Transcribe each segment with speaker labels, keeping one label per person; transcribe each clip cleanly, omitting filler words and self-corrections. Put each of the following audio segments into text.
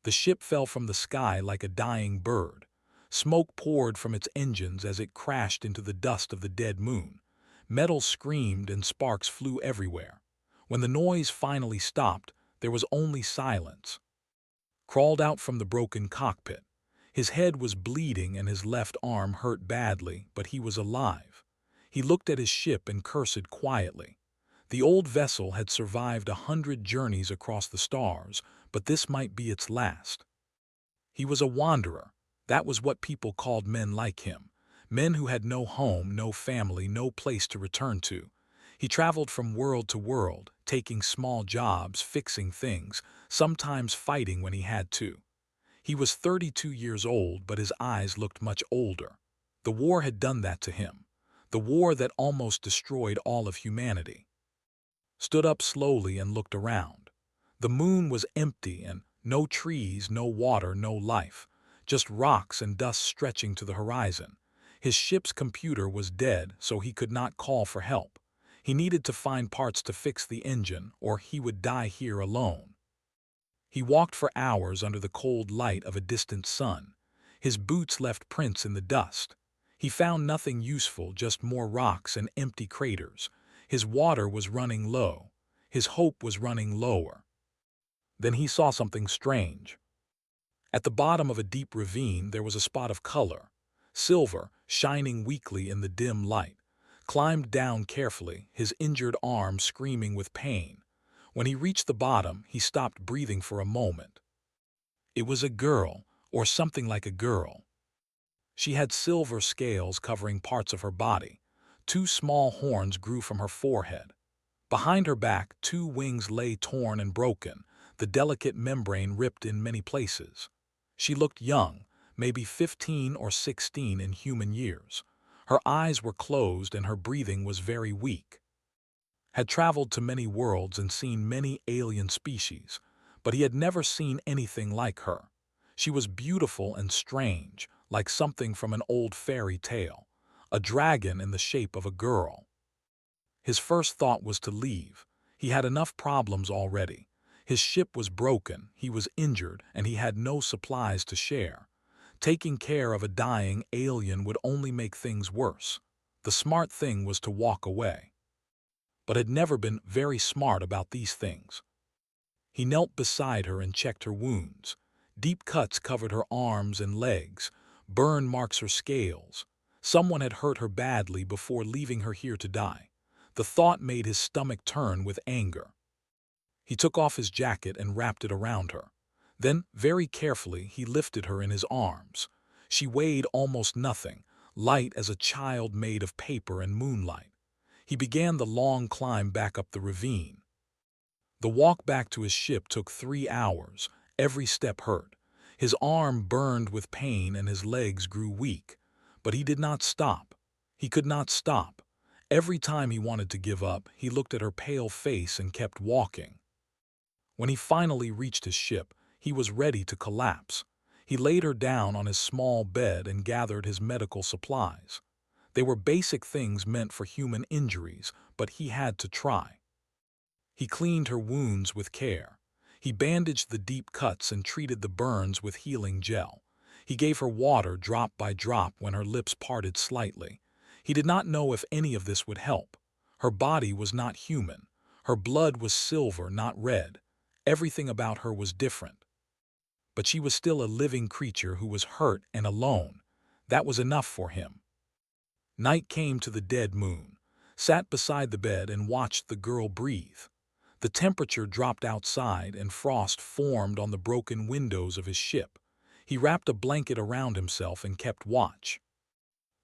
Speaker 1: The ship fell from the sky like a dying bird. Smoke poured from its engines as it crashed into the dust of the dead moon. Metal screamed and sparks flew everywhere. When the noise finally stopped, there was only silence. Crawled out from the broken cockpit. His head was bleeding and his left arm hurt badly, but he was alive. He looked at his ship and cursed quietly. The old vessel had survived 100 journeys across the stars, but this might be its last. He was a wanderer. That was what people called men like him. Men who had no home, no family, no place to return to. He traveled from world to world, taking small jobs, fixing things, sometimes fighting when he had to. He was 32 years old, but his eyes looked much older. The war had done that to him. The war that almost destroyed all of humanity. Stood up slowly and looked around. The moon was empty and no trees, no water, no life. Just rocks and dust stretching to the horizon. His ship's computer was dead, so he could not call for help. He needed to find parts to fix the engine, or he would die here alone. He walked for hours under the cold light of a distant sun. His boots left prints in the dust. He found nothing useful, just more rocks and empty craters. His water was running low. His hope was running lower. Then he saw something strange. At the bottom of a deep ravine there was a spot of color, silver, shining weakly in the dim light. Climbed down carefully, his injured arm screaming with pain. When he reached the bottom, he stopped breathing for a moment. It was a girl, or something like a girl. She had silver scales covering parts of her body. 2 small horns grew from her forehead. Behind her back, 2 wings lay torn and broken, the delicate membrane ripped in many places. She looked young, maybe 15 or 16 in human years. Her eyes were closed and her breathing was very weak. Had traveled to many worlds and seen many alien species, but he had never seen anything like her. She was beautiful and strange, like something from an old fairy tale, a dragon in the shape of a girl. His first thought was to leave. He had enough problems already. His ship was broken, he was injured, and he had no supplies to share. Taking care of a dying alien would only make things worse. The smart thing was to walk away. But had never been very smart about these things. He knelt beside her and checked her wounds. Deep cuts covered her arms and legs, burn marks her scales. Someone had hurt her badly before leaving her here to die. The thought made his stomach turn with anger. He took off his jacket and wrapped it around her. Then, very carefully, he lifted her in his arms. She weighed almost nothing, light as a child made of paper and moonlight. He began the long climb back up the ravine. The walk back to his ship took 3 hours. Every step hurt. His arm burned with pain and his legs grew weak. But he did not stop. He could not stop. Every time he wanted to give up, he looked at her pale face and kept walking. When he finally reached his ship, he was ready to collapse. He laid her down on his small bed and gathered his medical supplies. They were basic things meant for human injuries, but he had to try. He cleaned her wounds with care. He bandaged the deep cuts and treated the burns with healing gel. He gave her water drop by drop when her lips parted slightly. He did not know if any of this would help. Her body was not human. Her blood was silver, not red. Everything about her was different. But she was still a living creature who was hurt and alone. That was enough for him. Night came to the dead moon, sat beside the bed and watched the girl breathe. The temperature dropped outside and frost formed on the broken windows of his ship. He wrapped a blanket around himself and kept watch.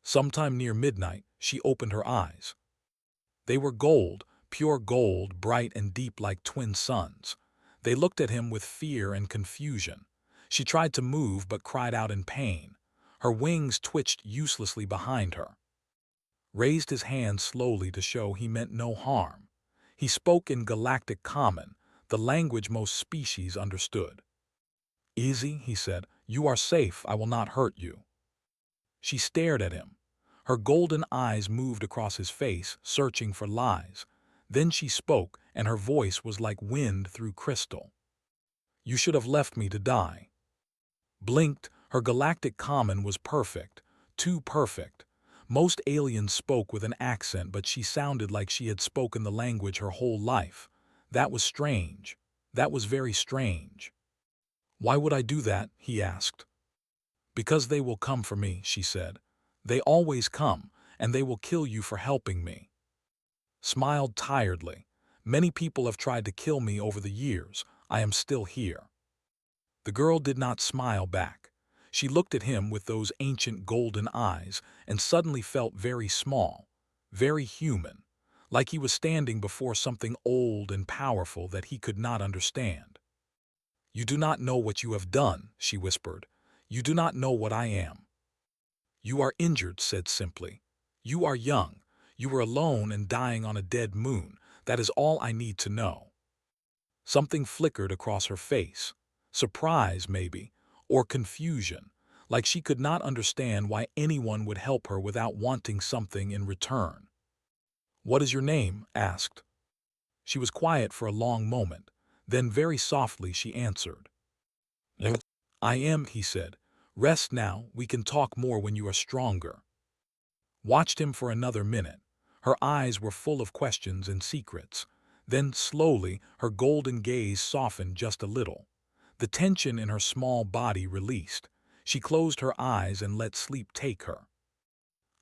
Speaker 1: Sometime near midnight, she opened her eyes. They were gold, pure gold, bright and deep like twin suns. They looked at him with fear and confusion. She tried to move but cried out in pain. Her wings twitched uselessly behind her. Raised his hand slowly to show he meant no harm. He spoke in Galactic Common, the language most species understood. "Easy," he said. "You are safe. I will not hurt you." She stared at him. Her golden eyes moved across his face, searching for lies. Then she spoke, and her voice was like wind through crystal. "You should have left me to die. Blinked, her galactic common was perfect, too perfect. Most aliens spoke with an accent, but she sounded like she had spoken the language her whole life. That was strange. That was very strange. "Why would I do that?" he asked. "Because they will come for me," she said. "They always come, and they will kill you for helping me." Smiled tiredly. "Many people have tried to kill me over the years. I am still here." The girl did not smile back. She looked at him with those ancient golden eyes and suddenly felt very small, very human, like he was standing before something old and powerful that he could not understand. "You do not know what you have done," she whispered. "You do not know what I am." "You are injured," said simply. "You are young. You were alone and dying on a dead moon. That is all I need to know." Something flickered across her face. Surprise, maybe, or confusion, like she could not understand why anyone would help her without wanting something in return. "What is your name?" asked. She was quiet for a long moment. Then very softly she answered. "I am," he said. "Rest now. We can talk more when you are stronger." Watched him for another minute. Her eyes were full of questions and secrets. Then, slowly, her golden gaze softened just a little. The tension in her small body released. She closed her eyes and let sleep take her.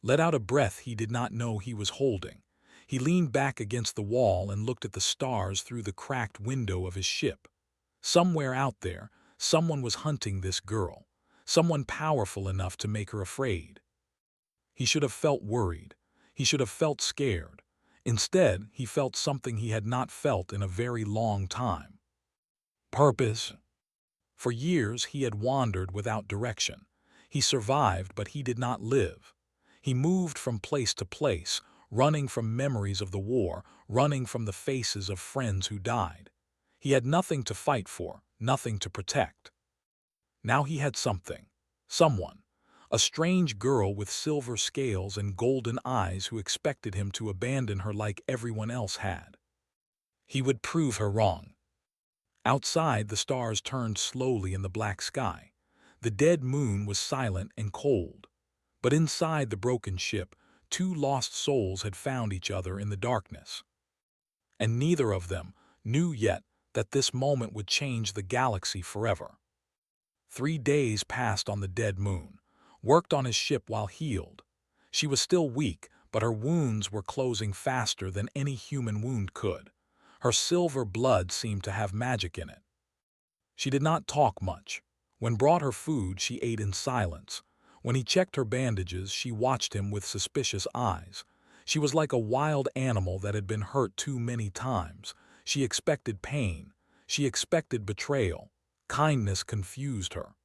Speaker 1: Let out a breath he did not know he was holding. He leaned back against the wall and looked at the stars through the cracked window of his ship. Somewhere out there, someone was hunting this girl. Someone powerful enough to make her afraid. He should have felt worried. He should have felt scared. Instead, he felt something he had not felt in a very long time. Purpose. For years he had wandered without direction. He survived, but he did not live. He moved from place to place, running from memories of the war, running from the faces of friends who died. He had nothing to fight for, nothing to protect. Now he had something. Someone. A strange girl with silver scales and golden eyes who expected him to abandon her like everyone else had. He would prove her wrong. Outside, the stars turned slowly in the black sky. The dead moon was silent and cold. But inside the broken ship, two lost souls had found each other in the darkness. And neither of them knew yet that this moment would change the galaxy forever. 3 days passed on the dead moon. Worked on his ship while healed. She was still weak, but her wounds were closing faster than any human wound could. Her silver blood seemed to have magic in it. She did not talk much. When brought her food, she ate in silence. When he checked her bandages, she watched him with suspicious eyes. She was like a wild animal that had been hurt too many times. She expected pain. She expected betrayal. Kindness confused her.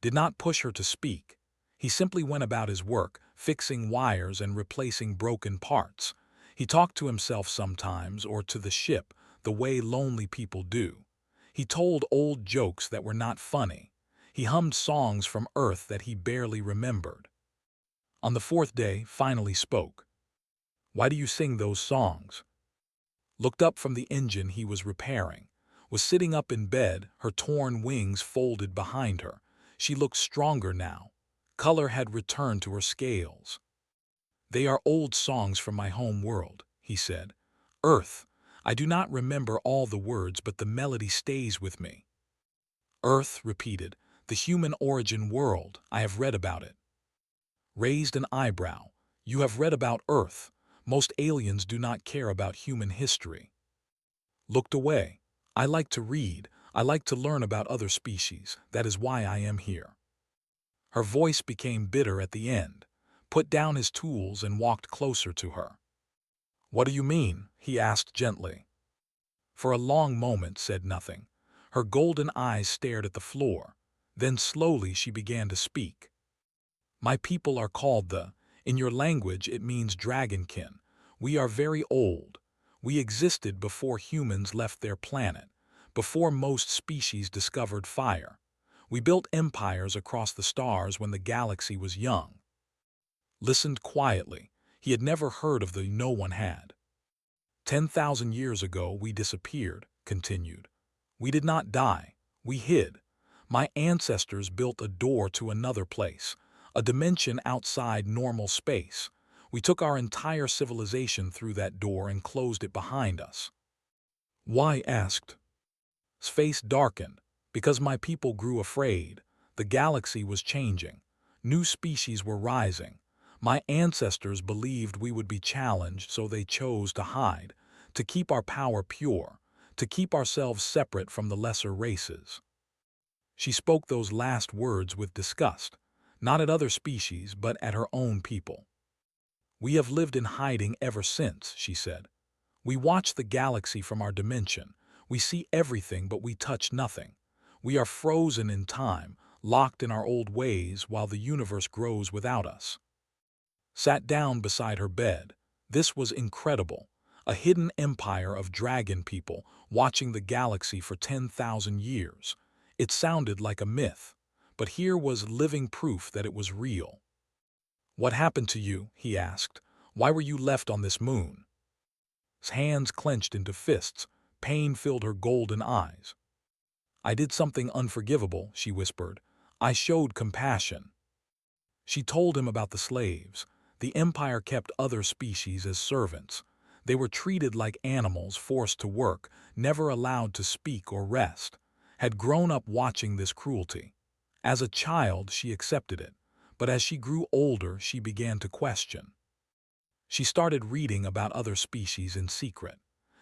Speaker 1: Did not push her to speak. He simply went about his work, fixing wires and replacing broken parts. He talked to himself sometimes, or to the ship, the way lonely people do. He told old jokes that were not funny. He hummed songs from Earth that he barely remembered. On the 4th day, finally spoke. "Why do you sing those songs?" Looked up from the engine he was repairing. Was sitting up in bed, her torn wings folded behind her. She looked stronger now. Color had returned to her scales. "They are old songs from my home world," he said. "Earth. I do not remember all the words, but the melody stays with me." "Earth," repeated. "The human origin world. I have read about it." Raised an eyebrow. "You have read about Earth. Most aliens do not care about human history." Looked away. "I like to read. I like to learn about other species. That is why I am here." Her voice became bitter at the end. Put down his tools and walked closer to her. "What do you mean?" he asked gently. For a long moment said nothing. Her golden eyes stared at the floor. Then slowly she began to speak. "My people are called the. In your language it means dragonkin. We are very old. We existed before humans left their planet, before most species discovered fire. We built empires across the stars when the galaxy was young." Listened quietly. He had never heard of the no one had. 10,000 years ago we disappeared," continued. "We did not die. We hid. My ancestors built a door to another place, a dimension outside normal space. We took our entire civilization through that door and closed it behind us. Why? Asked. Space darkened. Because my people grew afraid. The galaxy was changing. New species were rising. My ancestors believed we would be challenged, so they chose to hide, to keep our power pure, to keep ourselves separate from the lesser races. She spoke those last words with disgust, not at other species, but at her own people. We have lived in hiding ever since, she said. We watch the galaxy from our dimension. We see everything, but we touch nothing. We are frozen in time, locked in our old ways while the universe grows without us. Sat down beside her bed. This was incredible. A hidden empire of dragon people watching the galaxy for 10,000 years. It sounded like a myth, but here was living proof that it was real. What happened to you? He asked. Why were you left on this moon? His hands clenched into fists. Pain filled her golden eyes. I did something unforgivable, she whispered. I showed compassion. She told him about the slaves. The empire kept other species as servants. They were treated like animals, forced to work, never allowed to speak or rest. Had grown up watching this cruelty. As a child, she accepted it, but as she grew older, she began to question. She started reading about other species in secret.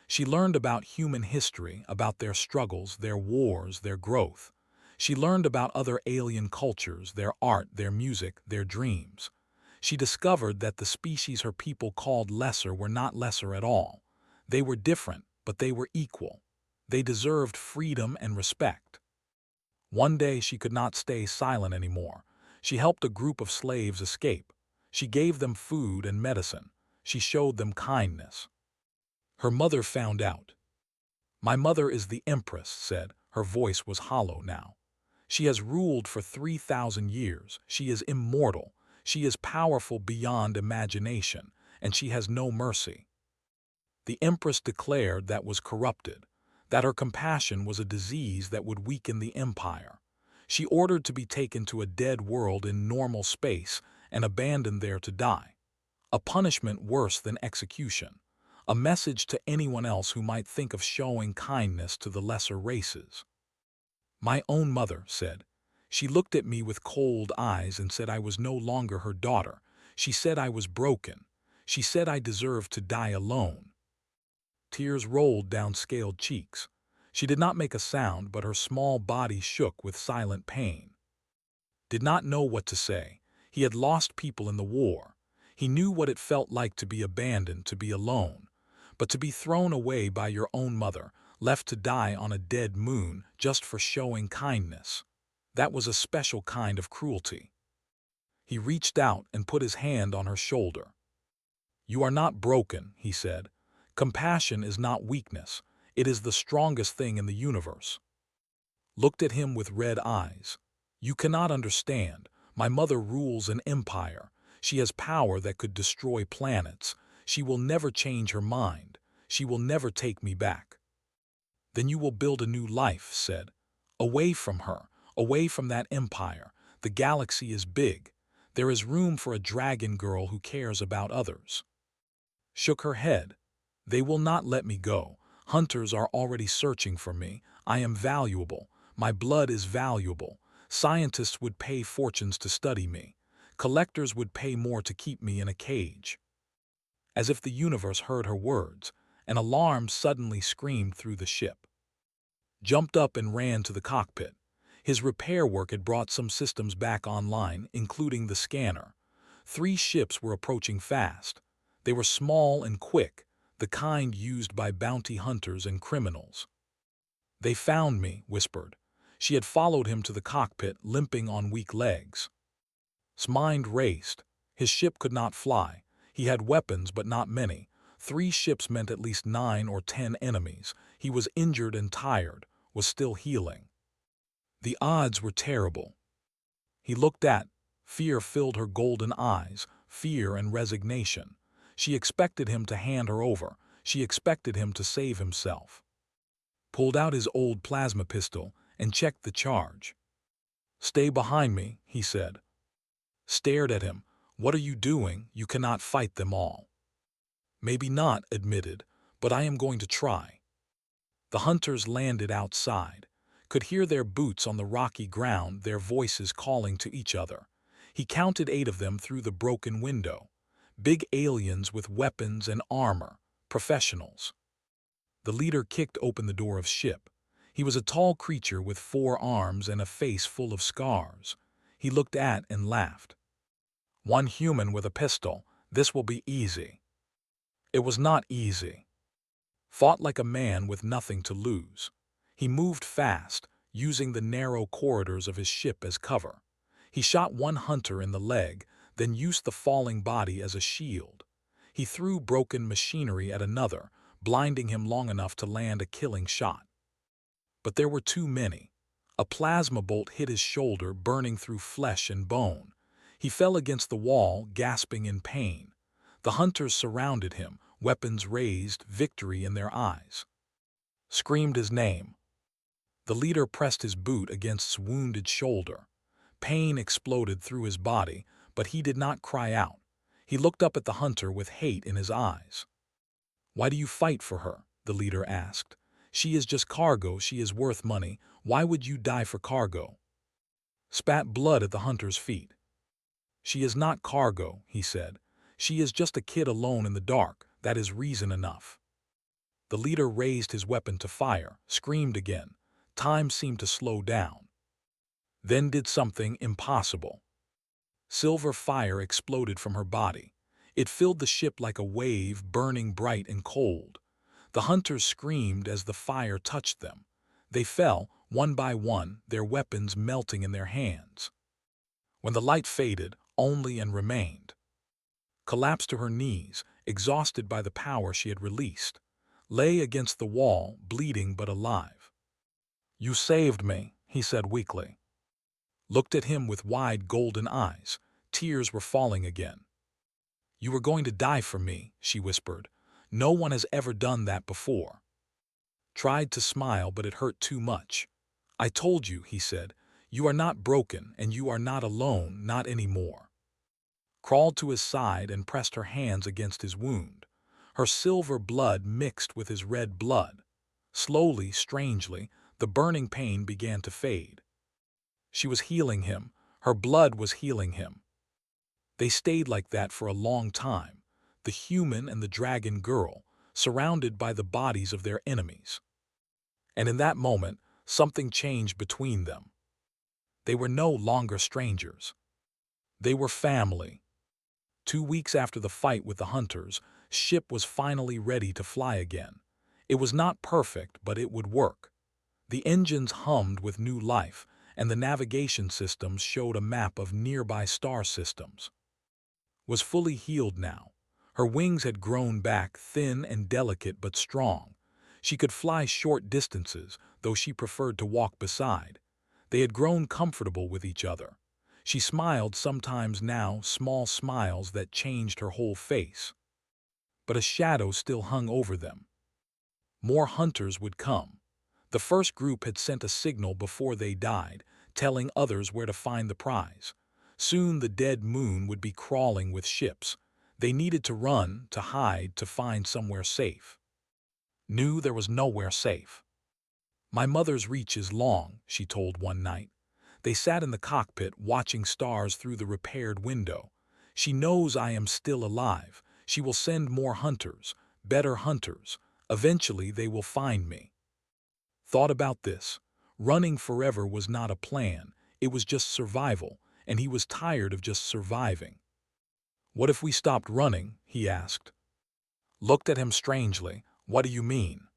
Speaker 1: She learned about human history, about their struggles, their wars, their growth. She learned about other alien cultures, their art, their music, their dreams. She discovered that the species her people called lesser were not lesser at all. They were different, but they were equal. They deserved freedom and respect. One day she could not stay silent anymore. She helped a group of slaves escape. She gave them food and medicine. She showed them kindness. Her mother found out. My mother is the Empress, said. Her voice was hollow now. She has ruled for 3,000 years. She is immortal. She is powerful beyond imagination, and she has no mercy. The Empress declared that was corrupted, that her compassion was a disease that would weaken the empire. She ordered to be taken to a dead world in normal space and abandoned there to die. A punishment worse than execution. A message to anyone else who might think of showing kindness to the lesser races. My own mother said. She looked at me with cold eyes and said I was no longer her daughter. She said I was broken. She said I deserved to die alone. Tears rolled down scaled cheeks. She did not make a sound, but her small body shook with silent pain. Did not know what to say. He had lost people in the war. He knew what it felt like to be abandoned, to be alone. But to be thrown away by your own mother, left to die on a dead moon just for showing kindness. That was a special kind of cruelty. He reached out and put his hand on her shoulder. You are not broken, he said. Compassion is not weakness. It is the strongest thing in the universe. Looked at him with red eyes. You cannot understand. My mother rules an empire. She has power that could destroy planets. She will never change her mind. She will never take me back. Then you will build a new life, said. Away from her, away from that empire. The galaxy is big. There is room for a dragon girl who cares about others. Shook her head. They will not let me go. Hunters are already searching for me. I am valuable. My blood is valuable. Scientists would pay fortunes to study me. Collectors would pay more to keep me in a cage. As if the universe heard her words, an alarm suddenly screamed through the ship. Jumped up and ran to the cockpit. His repair work had brought some systems back online, including the scanner. 3 ships were approaching fast. They were small and quick, the kind used by bounty hunters and criminals. They found me, whispered. She had followed him to the cockpit, limping on weak legs. His mind raced. His ship could not fly. He had weapons, but not many. 3 ships meant at least 9 or 10 enemies. He was injured and tired, was still healing. The odds were terrible. He looked at. Fear filled her golden eyes, fear and resignation. She expected him to hand her over. She expected him to save himself. Pulled out his old plasma pistol and checked the charge. "Stay behind me," he said. Stared at him. "What are you doing? You cannot fight them all." "Maybe not," admitted, "but I am going to try." The hunters landed outside, could hear their boots on the rocky ground, their voices calling to each other. He counted 8 of them through the broken window. Big aliens with weapons and armor, professionals. The leader kicked open the door of ship. He was a tall creature with 4 arms and a face full of scars. He looked at and laughed. "One human with a pistol. This will be easy." It was not easy. Fought like a man with nothing to lose. He moved fast, using the narrow corridors of his ship as cover. He shot one hunter in the leg, then used the falling body as a shield. He threw broken machinery at another, blinding him long enough to land a killing shot. But there were too many. A plasma bolt hit his shoulder, burning through flesh and bone. He fell against the wall, gasping in pain. The hunters surrounded him, weapons raised, victory in their eyes. Screamed his name. The leader pressed his boot against his wounded shoulder. Pain exploded through his body, but he did not cry out. He looked up at the hunter with hate in his eyes. "Why do you fight for her?" the leader asked. "She is just cargo, she is worth money. Why would you die for cargo?" Spat blood at the hunter's feet. "She is not cargo," he said. "She is just a kid alone in the dark. That is reason enough." The leader raised his weapon to fire, screamed again. Time seemed to slow down. Then did something impossible. Silver fire exploded from her body. It filled the ship like a wave, burning bright and cold. The hunters screamed as the fire touched them. They fell, one by one, their weapons melting in their hands. When the light faded, only and remained. Collapsed to her knees, exhausted by the power she had released. Lay against the wall, bleeding but alive. "You saved me," he said weakly. Looked at him with wide golden eyes. Tears were falling again. "You were going to die for me," she whispered. "No one has ever done that before." Tried to smile, but it hurt too much. "I told you," he said. "You are not broken, and you are not alone, not anymore." Crawled to his side and pressed her hands against his wound. Her silver blood mixed with his red blood. Slowly, strangely, the burning pain began to fade. She was healing him. Her blood was healing him. They stayed like that for a long time, the human and the dragon girl, surrounded by the bodies of their enemies. And in that moment, something changed between them. They were no longer strangers. They were family. 2 weeks after the fight with the hunters, ship was finally ready to fly again. It was not perfect, but it would work. The engines hummed with new life, and the navigation systems showed a map of nearby star systems. Was fully healed now. Her wings had grown back, thin and delicate but strong. She could fly short distances, though she preferred to walk beside. They had grown comfortable with each other. She smiled sometimes now, small smiles that changed her whole face. But a shadow still hung over them. More hunters would come. The first group had sent a signal before they died, telling others where to find the prize. Soon the dead moon would be crawling with ships. They needed to run, to hide, to find somewhere safe. Knew there was nowhere safe. "My mother's reach is long," she told one night. They sat in the cockpit, watching stars through the repaired window. "She knows I am still alive. She will send more hunters, better hunters. Eventually they will find me." Thought about this. Running forever was not a plan. It was just survival, and he was tired of just surviving. "What if we stopped running?" he asked. Looked at him strangely. "What do you mean?"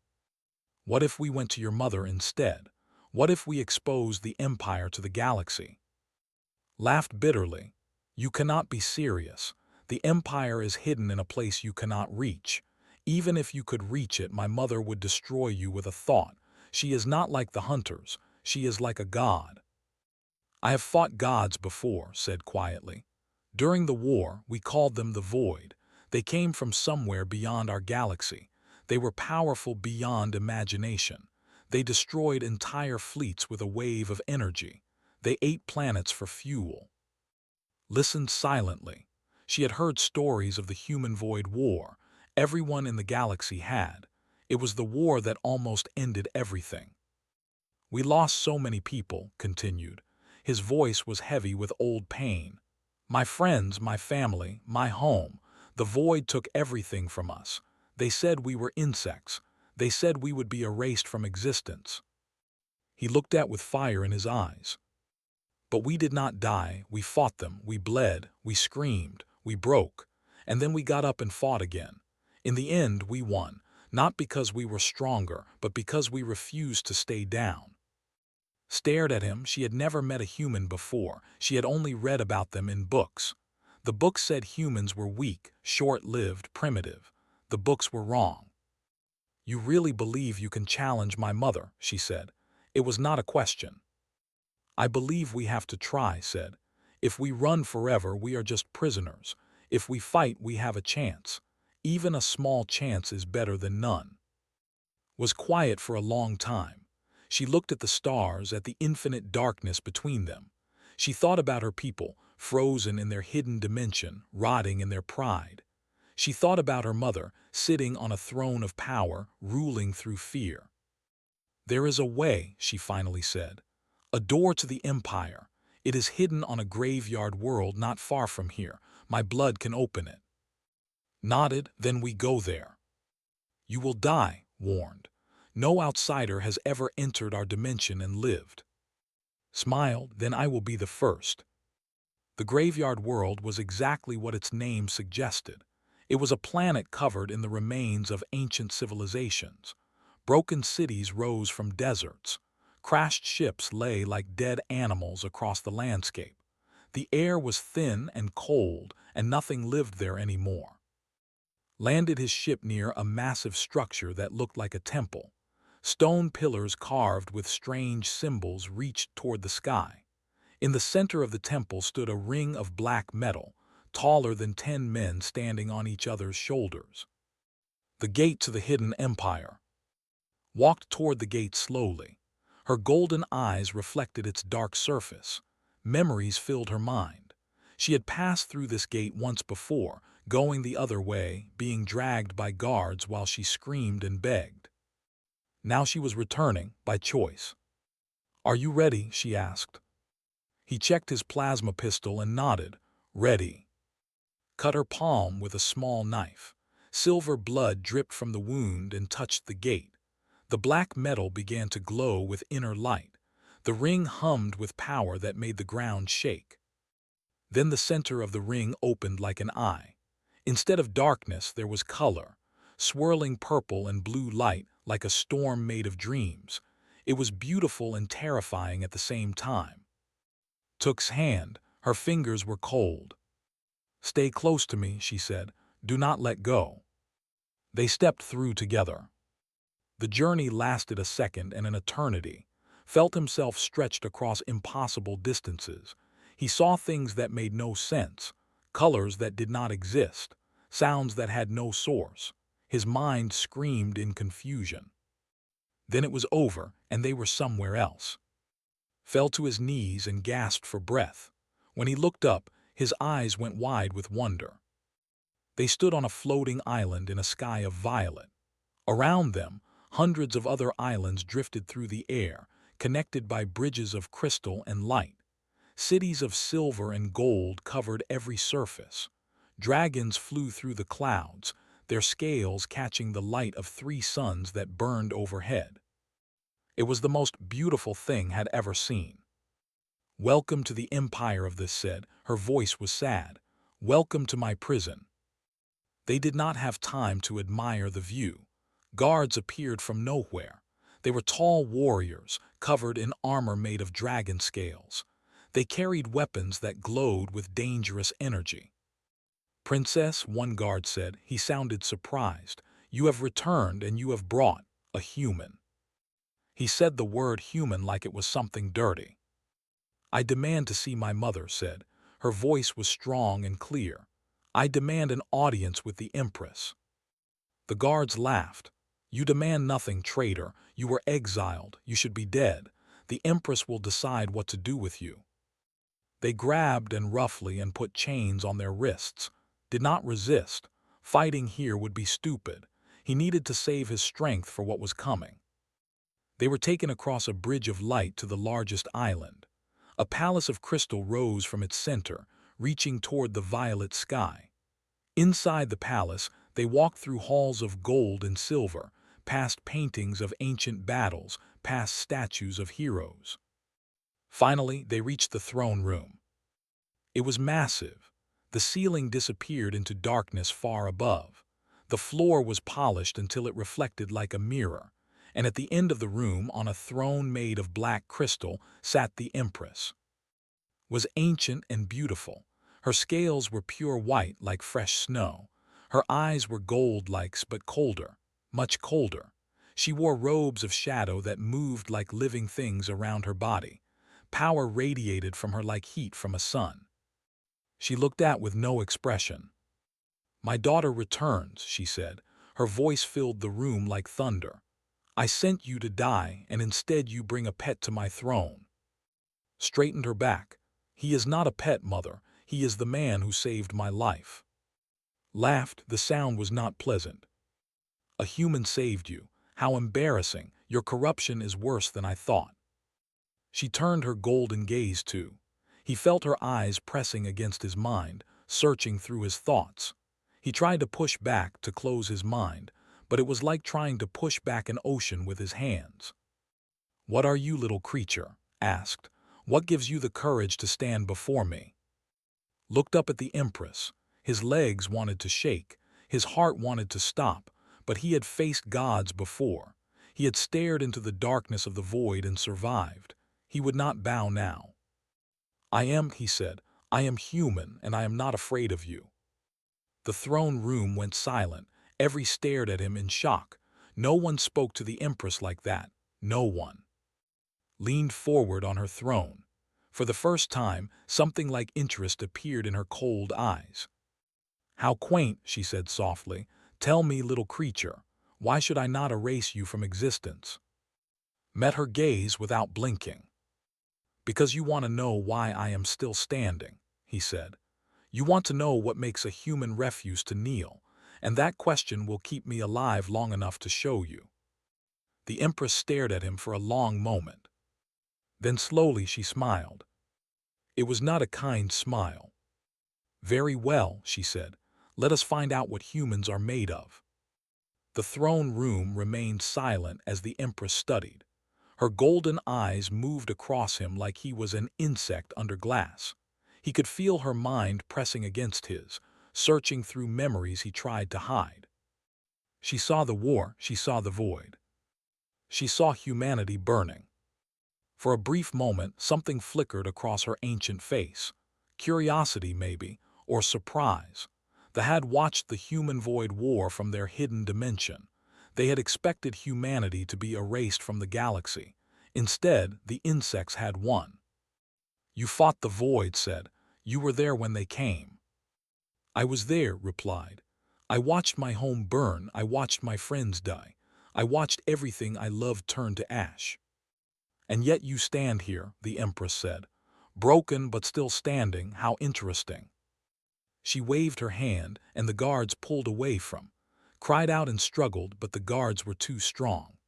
Speaker 1: "What if we went to your mother instead? What if we exposed the Empire to the galaxy?" Laughed bitterly. "You cannot be serious. The Empire is hidden in a place you cannot reach. Even if you could reach it, my mother would destroy you with a thought. She is not like the hunters. She is like a god." "I have fought gods before," said quietly. "During the war, we called them the Void. They came from somewhere beyond our galaxy. They were powerful beyond imagination. They destroyed entire fleets with a wave of energy. They ate planets for fuel. Listened silently. She had heard stories of the human void war. Everyone in the galaxy had. It was the war that almost ended everything. We lost so many people, continued. His voice was heavy with old pain. My friends, my family, my home. The void took everything from us. They said we were insects. They said we would be erased from existence. He looked at with fire in his eyes. But we did not die. We fought them. We bled. We screamed. We broke. And then we got up and fought again. In the end, we won. Not because we were stronger, but because we refused to stay down. Stared at him. She had never met a human before. She had only read about them in books. The books said humans were weak, short-lived, primitive. The books were wrong. You really believe you can challenge my mother, she said. It was not a question. I believe we have to try, said. If we run forever, we are just prisoners. If we fight, we have a chance. Even a small chance is better than none. Was quiet for a long time. She looked at the stars, at the infinite darkness between them. She thought about her people, frozen in their hidden dimension, rotting in their pride. She thought about her mother, sitting on a throne of power, ruling through fear. There is a way, she finally said. A door to the empire. It is hidden on a graveyard world not far from here. My blood can open it. Nodded, then we go there. You will die, warned. No outsider has ever entered our dimension and lived. Smiled, then I will be the first. The graveyard world was exactly what its name suggested. It was a planet covered in the remains of ancient civilizations. Broken cities rose from deserts. Crashed ships lay like dead animals across the landscape. The air was thin and cold, and nothing lived there anymore. Landed his ship near a massive structure that looked like a temple. Stone pillars carved with strange symbols reached toward the sky. In the center of the temple stood a ring of black metal, taller than 10 men standing on each other's shoulders. The gate to the hidden empire. Walked toward the gate slowly. Her golden eyes reflected its dark surface. Memories filled her mind. She had passed through this gate once before, going the other way, being dragged by guards while she screamed and begged. Now she was returning, by choice. Are you ready? She asked. He checked his plasma pistol and nodded. Ready. Cut her palm with a small knife. Silver blood dripped from the wound and touched the gate. The black metal began to glow with inner light. The ring hummed with power that made the ground shake. Then the center of the ring opened like an eye. Instead of darkness, there was color, swirling purple and blue light like a storm made of dreams. It was beautiful and terrifying at the same time. Took's hand, her fingers were cold. Stay close to me, she said. Do not let go. They stepped through together. The journey lasted a second and an eternity. Felt himself stretched across impossible distances. He saw things that made no sense, colors that did not exist, sounds that had no source. His mind screamed in confusion. Then it was over, and they were somewhere else. Fell to his knees and gasped for breath. When he looked up, his eyes went wide with wonder. They stood on a floating island in a sky of violet. Around them, hundreds of other islands drifted through the air, connected by bridges of crystal and light. Cities of silver and gold covered every surface. Dragons flew through the clouds, their scales catching the light of 3 suns that burned overhead. It was the most beautiful thing had ever seen. Welcome to the empire of this, said. Her voice was sad. Welcome to my prison. They did not have time to admire the view. Guards appeared from nowhere. They were tall warriors, covered in armor made of dragon scales. They carried weapons that glowed with dangerous energy. Princess, one guard said. He sounded surprised. You have returned and you have brought a human. He said the word human like it was something dirty. I demand to see my mother, said. Her voice was strong and clear. I demand an audience with the Empress. The guards laughed. You demand nothing, traitor. You were exiled. You should be dead. The Empress will decide what to do with you." They grabbed and roughly and put chains on their wrists. Did not resist. Fighting here would be stupid. He needed to save his strength for what was coming. They were taken across a bridge of light to the largest island. A palace of crystal rose from its center, reaching toward the violet sky. Inside the palace, they walked through halls of gold and silver, past paintings of ancient battles, past statues of heroes. Finally, they reached the throne room. It was massive. The ceiling disappeared into darkness far above. The floor was polished until it reflected like a mirror, and at the end of the room, on a throne made of black crystal, sat the Empress. Was ancient and beautiful. Her scales were pure white like fresh snow. Her eyes were gold-like but colder, much colder. She wore robes of shadow that moved like living things around her body. Power radiated from her like heat from a sun. She looked at with no expression. "My daughter returns," she said. Her voice filled the room like thunder. "I sent you to die, and instead you bring a pet to my throne." Straightened her back. "He is not a pet, mother. He is the man who saved my life." Laughed. The sound was not pleasant. "A human saved you. How embarrassing. Your corruption is worse than I thought." She turned her golden gaze to. He felt her eyes pressing against his mind, searching through his thoughts. He tried to push back, to close his mind, but it was like trying to push back an ocean with his hands. "What are you, little creature?" asked. "What gives you the courage to stand before me?" Looked up at the Empress. His legs wanted to shake. His heart wanted to stop, but he had faced gods before. He had stared into the darkness of the void and survived. He would not bow now. "I am," he said, "I am human, and I am not afraid of you." The throne room went silent. Every stared at him in shock. No one spoke to the Empress like that. No one. Leaned forward on her throne. For the first time, something like interest appeared in her cold eyes. "How quaint," she said softly. "Tell me, little creature, why should I not erase you from existence?" Met her gaze without blinking. "Because you want to know why I am still standing," he said. "You want to know what makes a human refuse to kneel, and that question will keep me alive long enough to show you." The Empress stared at him for a long moment. Then slowly she smiled. It was not a kind smile. "Very well," she said. "Let us find out what humans are made of." The throne room remained silent as the Empress studied. Her golden eyes moved across him like he was an insect under glass. He could feel her mind pressing against his, searching through memories he tried to hide. She saw the war, she saw the void. She saw humanity burning. For a brief moment, something flickered across her ancient face. Curiosity, maybe, or surprise. They had watched the human void war from their hidden dimension. They had expected humanity to be erased from the galaxy. Instead, the insects had won. "You fought the void," said. "You were there when they came." "I was there," replied. "I watched my home burn. I watched my friends die. I watched everything I loved turn to ash." "And yet you stand here," the Empress said. "Broken but still standing. How interesting." She waved her hand, and the guards pulled away from. Cried out and struggled, but the guards were too strong.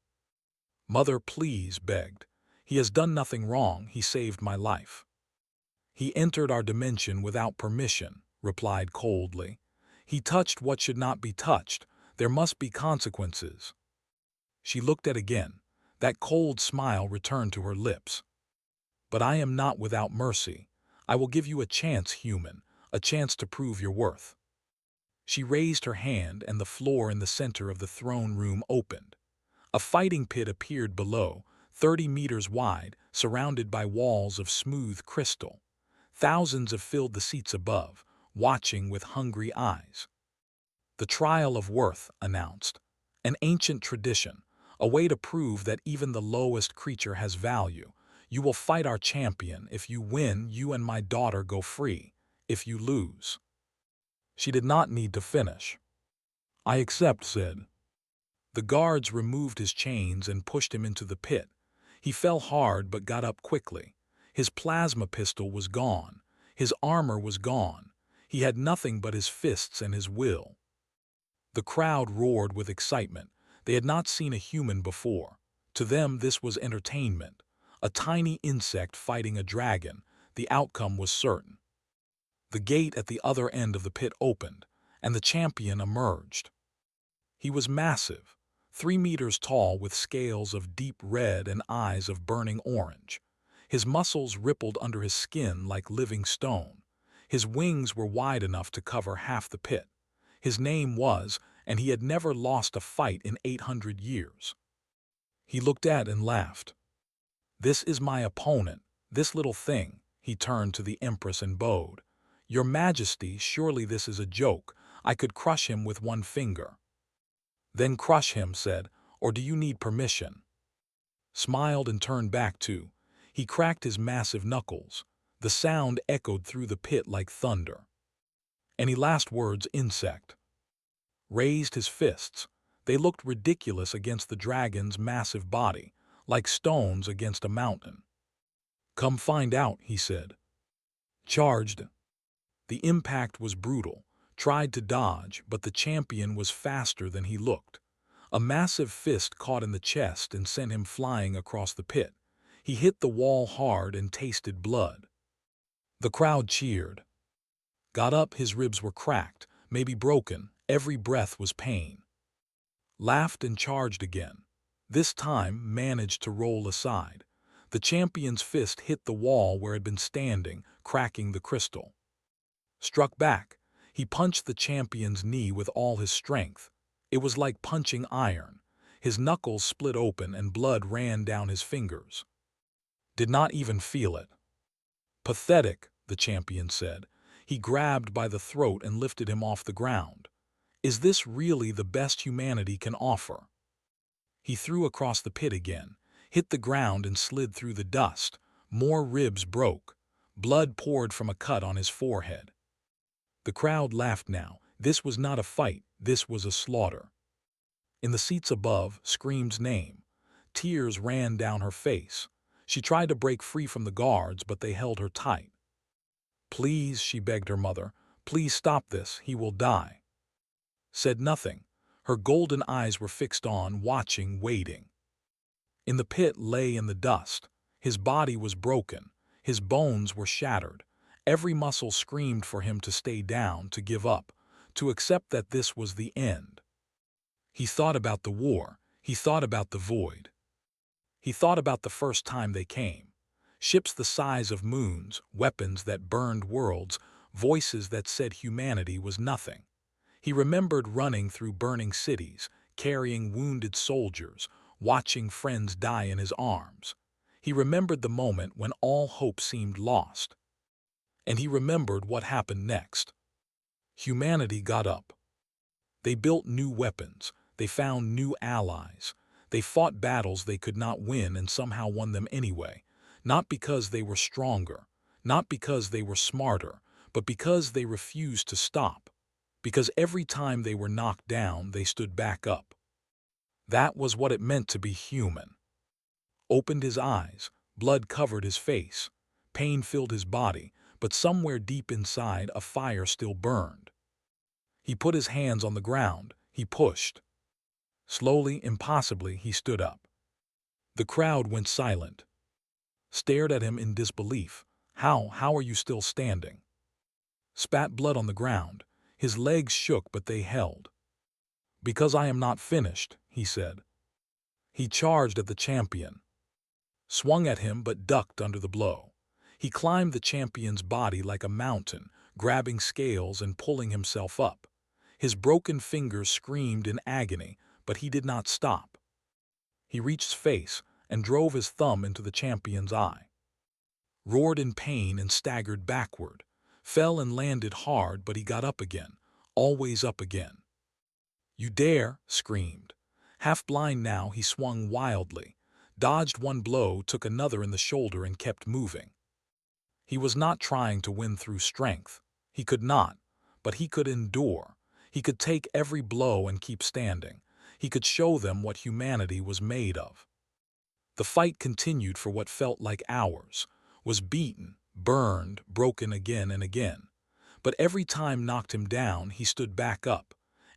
Speaker 1: "Mother, please," begged. "He has done nothing wrong. He saved my life." "He entered our dimension without permission," replied coldly. "He touched what should not be touched. There must be consequences." She looked at again. That cold smile returned to her lips. "But I am not without mercy. I will give you a chance, human, a chance to prove your worth." She raised her hand, and the floor in the center of the throne room opened. A fighting pit appeared below, 30 meters wide, surrounded by walls of smooth crystal. Thousands have filled the seats above, watching with hungry eyes. "The trial of worth," announced. "An ancient tradition, a way to prove that even the lowest creature has value. You will fight our champion. If you win, you and my daughter go free. If you lose—" She did not need to finish. "I accept," said. The guards removed his chains and pushed him into the pit. He fell hard but got up quickly. His plasma pistol was gone. His armor was gone. He had nothing but his fists and his will. The crowd roared with excitement. They had not seen a human before. To them this was entertainment. A tiny insect fighting a dragon. The outcome was certain. The gate at the other end of the pit opened, and the champion emerged. He was massive, 3 meters tall with scales of deep red and eyes of burning orange. His muscles rippled under his skin like living stone. His wings were wide enough to cover half the pit. His name was, and he had never lost a fight in 800 years. He looked at and laughed. "This is my opponent, this little thing," he turned to the Empress and bowed. "Your Majesty, surely this is a joke. I could crush him with one finger." "Then crush him," said, "or do you need permission?" Smiled and turned back too. He cracked his massive knuckles. The sound echoed through the pit like thunder. Any last words, insect? Raised his fists. They looked ridiculous against the dragon's massive body, like stones against a mountain. "Come find out," he said. Charged. The impact was brutal. Tried to dodge, but the champion was faster than he looked. A massive fist caught in the chest and sent him flying across the pit. He hit the wall hard and tasted blood. The crowd cheered. Got up, his ribs were cracked, maybe broken, every breath was pain. Laughed and charged again. This time managed to roll aside. The champion's fist hit the wall where it had been standing, cracking the crystal. Struck back. He punched the champion's knee with all his strength. It was like punching iron. His knuckles split open and blood ran down his fingers. Did not even feel it. "Pathetic," the champion said. He grabbed by the throat and lifted him off the ground. "Is this really the best humanity can offer?" He threw across the pit again, hit the ground and slid through the dust. More ribs broke. Blood poured from a cut on his forehead. The crowd laughed now. This was not a fight, this was a slaughter. In the seats above, screamed name. Tears ran down her face. She tried to break free from the guards, but they held her tight. "Please," she begged her mother, "please stop this, he will die." Said nothing. Her golden eyes were fixed on, watching, waiting. In the pit lay in the dust. His body was broken. His bones were shattered. Every muscle screamed for him to stay down, to give up, to accept that this was the end. He thought about the war. He thought about the void. He thought about the first time they came. Ships the size of moons, weapons that burned worlds, voices that said humanity was nothing. He remembered running through burning cities, carrying wounded soldiers, watching friends die in his arms. He remembered the moment when all hope seemed lost. And he remembered what happened next. Humanity got up. They built new weapons. They found new allies. They fought battles they could not win and somehow won them anyway. Not because they were stronger, not because they were smarter, but because they refused to stop. Because every time they were knocked down, they stood back up. That was what it meant to be human. Opened his eyes. Blood covered his face. Pain filled his body, but somewhere deep inside a fire still burned. He put his hands on the ground. He pushed. Slowly, impossibly, he stood up. The crowd went silent. Stared at him in disbelief. How are you still standing?" Spat blood on the ground. His legs shook, but they held. "Because I am not finished," he said. He charged at the champion. Swung at him but ducked under the blow. He climbed the champion's body like a mountain, grabbing scales and pulling himself up. His broken fingers screamed in agony, but he did not stop. He reached his face and drove his thumb into the champion's eye. Roared in pain and staggered backward. Fell and landed hard, but he got up again, always up again. "You dare!" screamed. Half blind now, he swung wildly, dodged one blow, took another in the shoulder and kept moving. He was not trying to win through strength. He could not, but he could endure. He could take every blow and keep standing. He could show them what humanity was made of. The fight continued for what felt like hours, was beaten, burned, broken again and again. But every time knocked him down, he stood back up.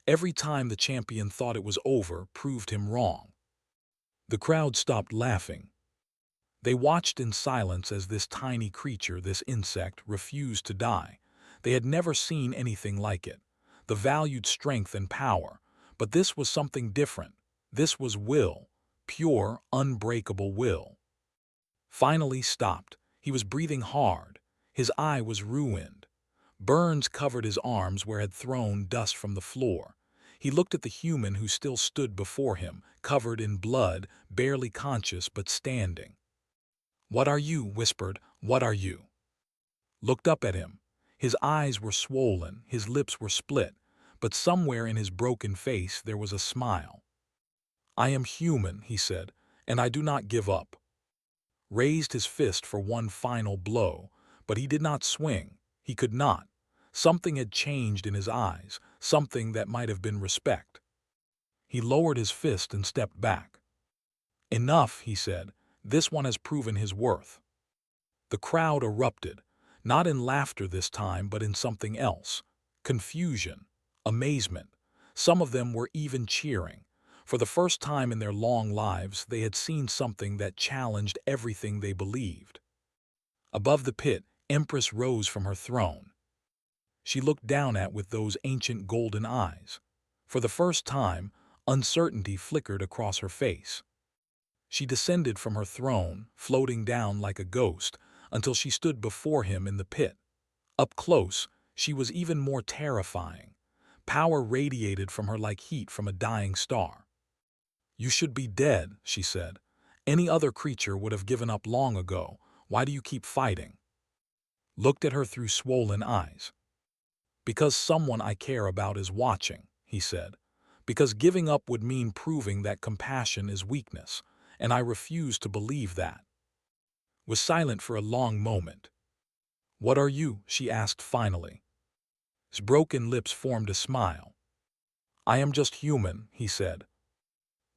Speaker 1: Every time the champion thought it was over, proved him wrong. The crowd stopped laughing. They watched in silence as this tiny creature, this insect, refused to die. They had never seen anything like it. The valued strength and power. But this was something different. This was will. Pure, unbreakable will. Finally stopped. He was breathing hard. His eye was ruined. Burns covered his arms where had thrown dust from the floor. He looked at the human who still stood before him, covered in blood, barely conscious but standing. "What are you?" whispered. "What are you?" Looked up at him. His eyes were swollen, his lips were split, but somewhere in his broken face there was a smile. "I am human," he said, "and I do not give up." Raised his fist for one final blow, but he did not swing. He could not. Something had changed in his eyes, something that might have been respect. He lowered his fist and stepped back. "Enough," he said. "This one has proven his worth." The crowd erupted, not in laughter this time, but in something else. Confusion, amazement. Some of them were even cheering. For the first time in their long lives, they had seen something that challenged everything they believed. Above the pit, Empress rose from her throne. She looked down with those ancient golden eyes. For the first time, uncertainty flickered across her face. She descended from her throne, floating down like a ghost, until she stood before him in the pit. Up close, she was even more terrifying. Power radiated from her like heat from a dying star. "You should be dead," she said. "Any other creature would have given up long ago. Why do you keep fighting?" Looked at her through swollen eyes. "Because someone I care about is watching," he said. "Because giving up would mean proving that compassion is weakness, and I refuse to believe that." Was silent for a long moment. "What are you?" she asked finally. His broken lips formed a smile. "I am just human," he said.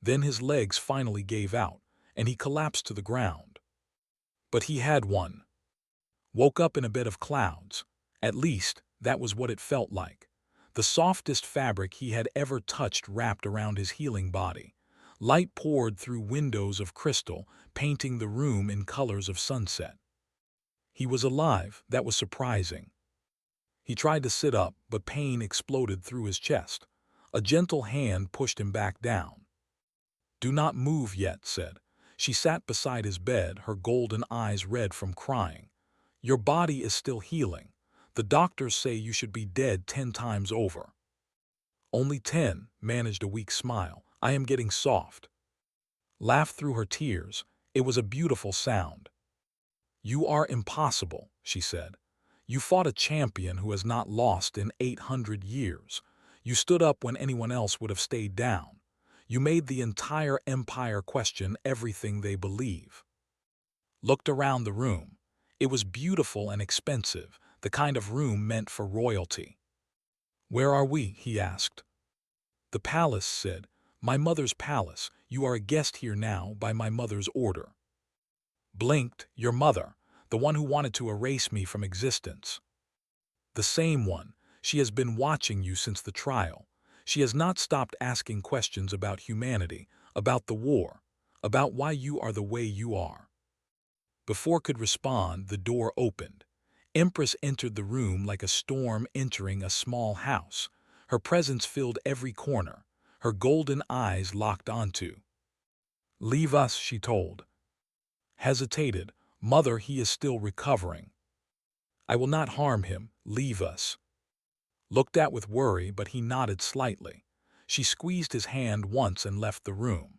Speaker 1: Then his legs finally gave out, and he collapsed to the ground. But he had won. Woke up in a bed of clouds. At least, that was what it felt like. The softest fabric he had ever touched wrapped around his healing body. Light poured through windows of crystal, painting the room in colors of sunset. He was alive. That was surprising. He tried to sit up, but pain exploded through his chest. A gentle hand pushed him back down. "Do not move yet," said. She sat beside his bed, her golden eyes red from crying. "Your body is still healing. The doctors say you should be dead 10 times over." "Only 10, managed a weak smile. "I am getting soft." Laughed through her tears. It was a beautiful sound. "You are impossible," she said. "You fought a champion who has not lost in 800 years. You stood up when anyone else would have stayed down. You made the entire empire question everything they believe." Looked around the room. It was beautiful and expensive, the kind of room meant for royalty. "Where are we?" he asked. "The palace," said. "My mother's palace. You are a guest here now by my mother's order." Blinked. "Your mother, the one who wanted to erase me from existence." "The same one. She has been watching you since the trial. She has not stopped asking questions about humanity, about the war, about why you are the way you are." Before could respond, the door opened. Empress entered the room like a storm entering a small house. Her presence filled every corner, her golden eyes locked onto. "Leave us," she told. Hesitated. "Mother, he is still recovering." "I will not harm him. Leave us." Looked at with worry, but he nodded slightly. She squeezed his hand once and left the room.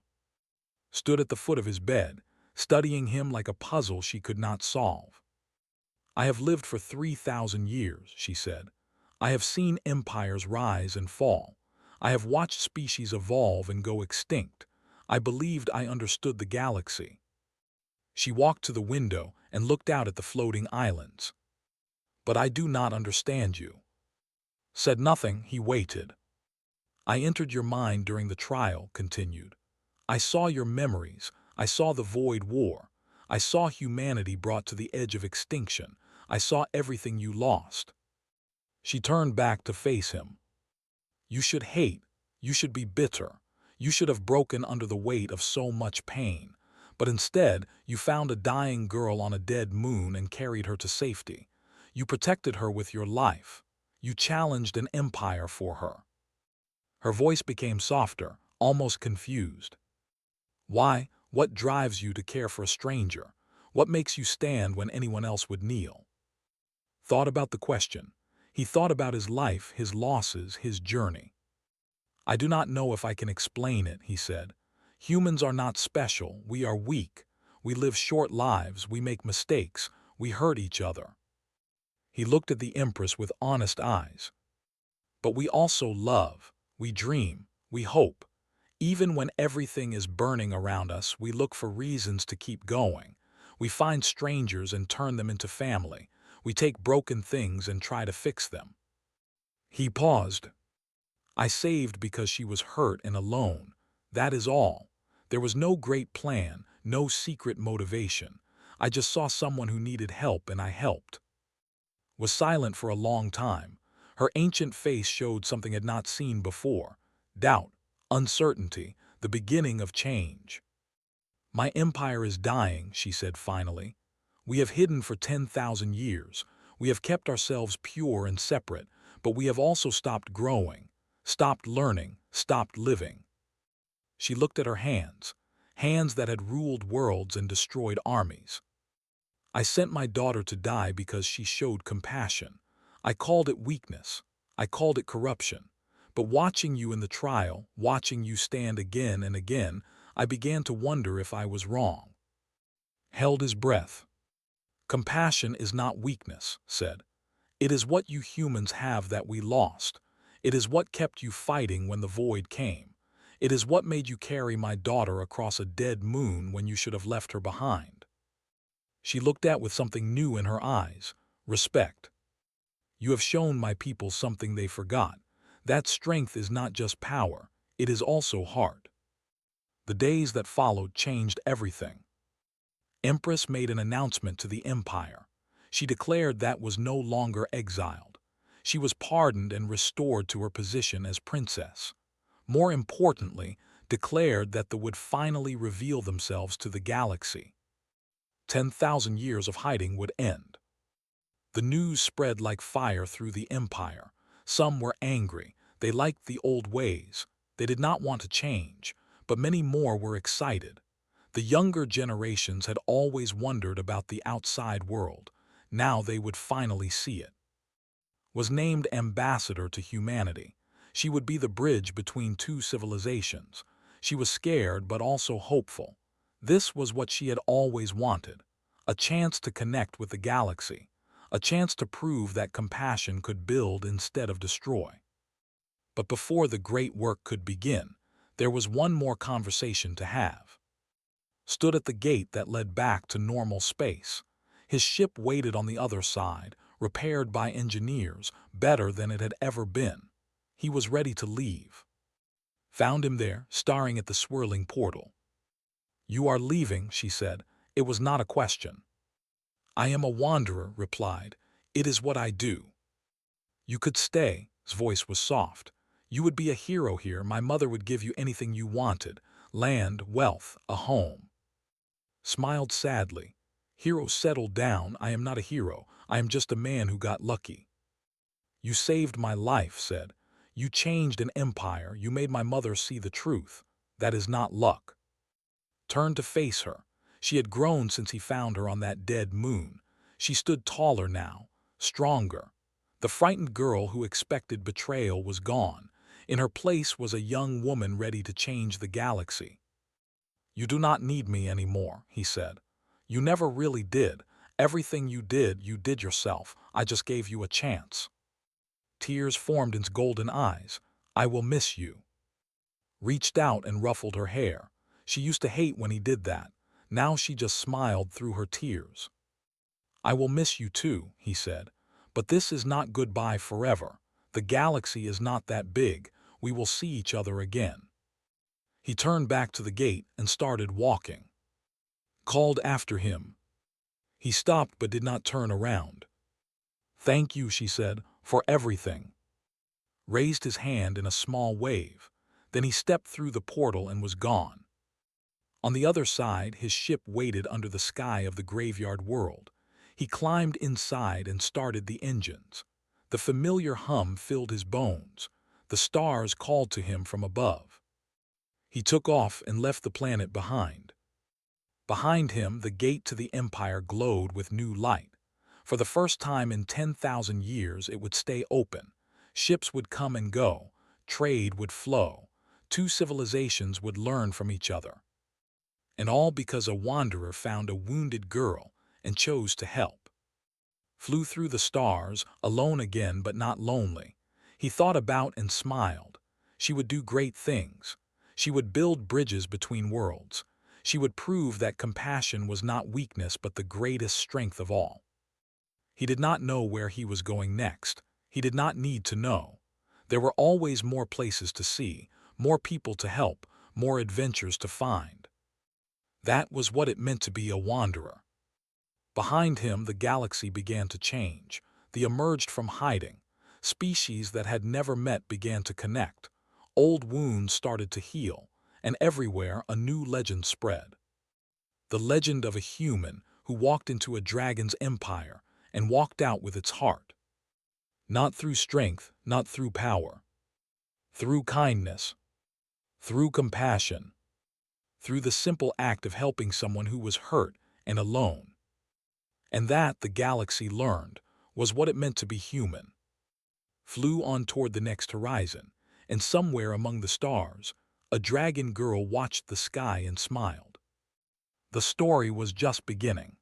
Speaker 1: Stood at the foot of his bed, studying him like a puzzle she could not solve. "I have lived for 3,000 years," she said. "I have seen empires rise and fall. I have watched species evolve and go extinct. I believed I understood the galaxy." She walked to the window and looked out at the floating islands. "But I do not understand you." Said nothing. He waited. "I entered your mind during the trial," continued. "I saw your memories. I saw the Void War. I saw humanity brought to the edge of extinction. I saw everything you lost." She turned back to face him. "You should hate. You should be bitter. You should have broken under the weight of so much pain. But instead, you found a dying girl on a dead moon and carried her to safety. You protected her with your life. You challenged an empire for her." Her voice became softer, almost confused. "Why? What drives you to care for a stranger? What makes you stand when anyone else would kneel?" Thought about the question. He thought about his life, his losses, his journey. "I do not know if I can explain it," he said. "Humans are not special. We are weak. We live short lives. We make mistakes. We hurt each other." He looked at the Empress with honest eyes. "But we also love. We dream. We hope. Even when everything is burning around us, we look for reasons to keep going. We find strangers and turn them into family. We take broken things and try to fix them." He paused. "I saved because she was hurt and alone. That is all. There was no great plan, no secret motivation. I just saw someone who needed help and I helped." Was silent for a long time. Her ancient face showed something had not seen before. Doubt, uncertainty, the beginning of change. "My empire is dying," she said finally. "We have hidden for 10,000 years. We have kept ourselves pure and separate, but we have also stopped growing, stopped learning, stopped living." She looked at her hands, hands that had ruled worlds and destroyed armies. "I sent my daughter to die because she showed compassion. I called it weakness. I called it corruption. But watching you in the trial, watching you stand again and again, I began to wonder if I was wrong." Held his breath. "Compassion is not weakness," said. "It is what you humans have that we lost. It is what kept you fighting when the void came. It is what made you carry my daughter across a dead moon when you should have left her behind." She looked at with something new in her eyes, respect. "You have shown my people something they forgot. That strength is not just power, it is also heart." The days that followed changed everything. Empress made an announcement to the empire. She declared that was no longer exiled. She was pardoned and restored to her position as princess. More importantly, declared that they would finally reveal themselves to the galaxy. 10,000 years of hiding would end. The news spread like fire through the empire. Some were angry. They liked the old ways. They did not want to change, but many more were excited. The younger generations had always wondered about the outside world. Now they would finally see it. Was named ambassador to humanity. She would be the bridge between two civilizations. She was scared but also hopeful. This was what she had always wanted. A chance to connect with the galaxy. A chance to prove that compassion could build instead of destroy. But before the great work could begin, there was one more conversation to have. Stood at the gate that led back to normal space. His ship waited on the other side, repaired by engineers, better than it had ever been. He was ready to leave. Found him there, staring at the swirling portal. "You are leaving," she said. It was not a question. "I am a wanderer," replied. "It is what I do." "You could stay." His voice was soft. "You would be a hero here. My mother would give you anything you wanted. Land, wealth, a home." Smiled sadly. "Hero, settled down. I am not a hero. I am just a man who got lucky." "You saved my life," said. "You changed an empire. You made my mother see the truth. That is not luck." Turned to face her. She had grown since he found her on that dead moon. She stood taller now, stronger. The frightened girl who expected betrayal was gone. In her place was a young woman ready to change the galaxy. "You do not need me anymore," he said. "You never really did. Everything you did yourself. I just gave you a chance." Tears formed in his golden eyes. "I will miss you." Reached out and ruffled her hair. She used to hate when he did that. Now she just smiled through her tears. "I will miss you too," he said. "But this is not goodbye forever. The galaxy is not that big. We will see each other again." He turned back to the gate and started walking. called after him. He stopped but did not turn around. "Thank you," she said, "for everything." Raised his hand in a small wave. Then he stepped through the portal and was gone. On the other side, his ship waited under the sky of the graveyard world. He climbed inside and started the engines. The familiar hum filled his bones. The stars called to him from above. He took off and left the planet behind. Behind him, the gate to the Empire glowed with new light. For the first time in 10,000 years, it would stay open. Ships would come and go. Trade would flow. Two civilizations would learn from each other. And all because a wanderer found a wounded girl and chose to help. Flew through the stars, alone again but not lonely. He thought about and smiled. She would do great things. She would build bridges between worlds. She would prove that compassion was not weakness but the greatest strength of all. He did not know where he was going next. He did not need to know. There were always more places to see, more people to help, more adventures to find. That was what it meant to be a wanderer. Behind him, the galaxy began to change. They emerged from hiding. Species that had never met began to connect. Old wounds started to heal, and everywhere a new legend spread. The legend of a human who walked into a dragon's empire and walked out with its heart. Not through strength, not through power. Through kindness. Through compassion. Through the simple act of helping someone who was hurt and alone. And that, the galaxy learned, was what it meant to be human. Flew on toward the next horizon, and somewhere among the stars, a dragon girl watched the sky and smiled. The story was just beginning.